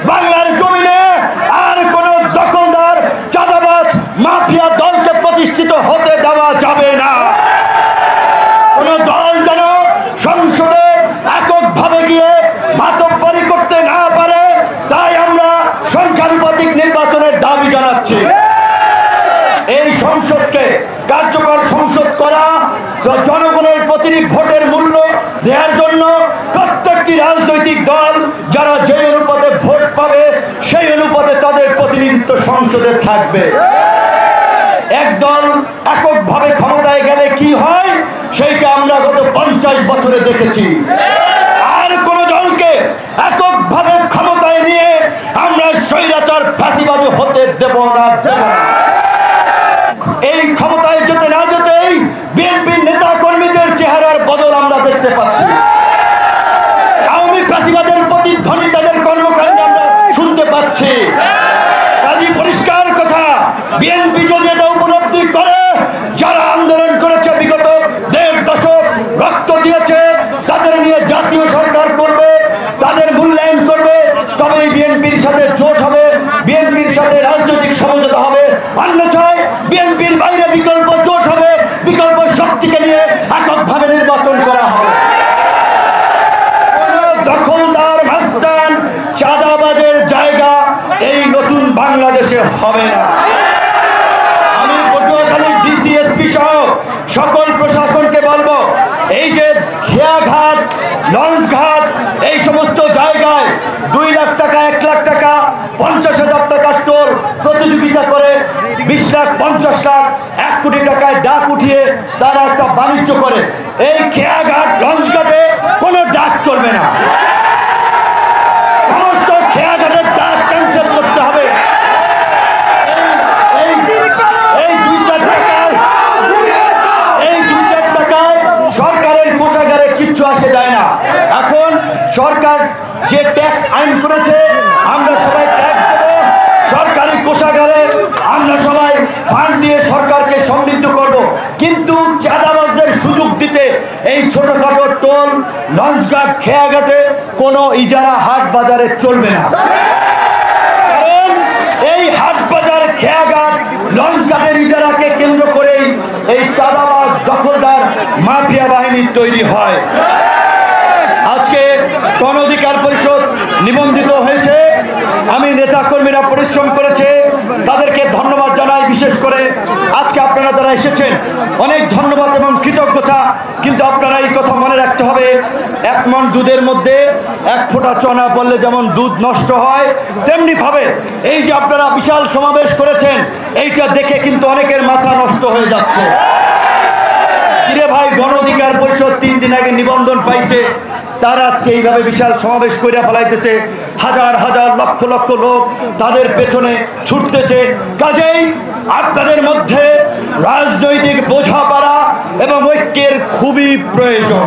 বাংলার জমিনে আর কোন দখলদার চাঁদাবাজ মাফিয়া দলকে প্রতিষ্ঠিত হতে দেওয়া যাবে না। কোন দল যেন সংসদে এককভাবে গিয়ে মাতব্বরি করতে না পারে, তাই আমরা সংখ্যানুপাতিক নির্বাচনের দাবি জানাচ্ছি। এই সংসদকে কার্যকর সংসদ করা, জনগণের প্রতিটি ভোটের মূল্য দেওয়ার জন্য প্রত্যেকটি রাজনৈতিক দল যারা যে অনুপাতে ভোট পাবে সেই অনুপাতে তাদের প্রতিনিধিত্ব সংসদে থাকবে। এক দল এককভাবে ক্ষমতায় গেলে কি হয় সেইটা আমরা গত 50 বছরে দেখেছি। আর কোন দলকে এককভাবে ক্ষমতায় নিয়ে আমরা স্বৈরাচার ফাঁসিবাদী হতে দেব না। এই ক্ষমতায় যেতে না যেতেই বিএনপির নেতা কর্মীদের চেহারার বদল আমরা দেখতে পাচ্ছি। আওয়ামী ফাঁসিবাদের প্রতিধ্বনি তাদের কর্মকাণ্ডে আমরা শুনতে পাচ্ছি। কাজী পরিষ্কার কথা, বিএনপি যদি এটা উপলব্ধি করে, যারা আন্দোলন করেছে বিগত 1.5 দশক রক্ত দিয়েছে, তাদের নিয়ে জাতীয় সরকার করবে, তাদের মূল্যায়ন করবে, তবে বিএনপির সাথে জোট হবে, বিএনপির সাথে রাজনৈতিক সমঝোতা হবে। অন্যথায় বিএনপির বাইরে বিকল্প জোট হবে, বিকল্প শক্তিকে নিয়ে এককভাবে নির্বাচন করা হবে। দখলদার মাস্তান চাঁদাবাজের জায়গা এই নতুন বাংলাদেশে হবে না। আমি পটুয়াখালী ডিসিএসপি সহ সকল প্রশাসনকে বলবো, এই যে খেয়াঘাট, লঞ্চঘাট, এই সমস্ত জায়গায় 2 লাখ টাকা, 1 লাখ টাকা, 50,000 টাকার টোল প্রতিযোগিতা করে 20 লাখ, 50 লাখ, 1 কোটি টাকায় ডাক উঠিয়ে তারা একটা বাণিজ্য করে। এই খেয়াঘাট, লঞ্চঘাটে কোনো ডাক চলবে না। সমস্ত খেয়াঘাটের ডাক ক্যান্সেল করতে হবে। এই 2-4 টাকায় সরকারের কোষাগারে কিচ্ছু আসে যায় না। এখন সরকার যে ট্যাক্স আইন করেছে, আমরা সবাই ট্যাক্স দেব সরকারি কোষাগারে, আমরা সবাই ফান্ড দিয়ে সরকারকে সমৃদ্ধ করব। কিন্তু চাঁদাবাজদের সুযোগ দিতে এই ছোটখাটো টোল, লঞ্চঘাট, খেয়াঘাটে কোনো ইজারা হাট বাজারে চলবে না। কারণ এই হাট বাজার, খেয়াঘাট, লঞ্চঘাটের ইজারাকে কেন্দ্র করেই এই চাঁদাবাজ দখলদার মাফিয়া বাহিনী তৈরি হয়। আজকে গণ অধিকার পরিষদ নিবন্ধিত হয়েছে, আমি নেতা কর্মীরা পরিশ্রম করেছে, তাদেরকে ধন্যবাদ জানাই। বিশেষ করে আজকে আপনারা যারা এসেছেন অনেক ধন্যবাদ এবং কৃতজ্ঞতা। কিন্তু আপনারা এই কথা মনে রাখতে হবে, 1 মণ দুধের মধ্যে 1 ফোঁটা চনা পড়লে যেমন দুধ নষ্ট হয়, তেমনি ভাবে এই যে আপনারা বিশাল সমাবেশ করেছেন, এইটা দেখে কিন্তু অনেকের মাথা নষ্ট হয়ে যাচ্ছে। কিরে ভাই, গণ অধিকার পরিষদ 3 দিন আগে নিবন্ধন পাইছে, তারা আজকে এইভাবে বিশাল সমাবেশ কইরা ফেলাইতেছে, হাজার হাজার লক্ষ লক্ষ লোক তাদের পেছনে ছুটতেছে। কাজেই আপনাদের মধ্যে রাজনৈতিক বোঝাপড়া এবং ঐক্যের খুবই প্রয়োজন।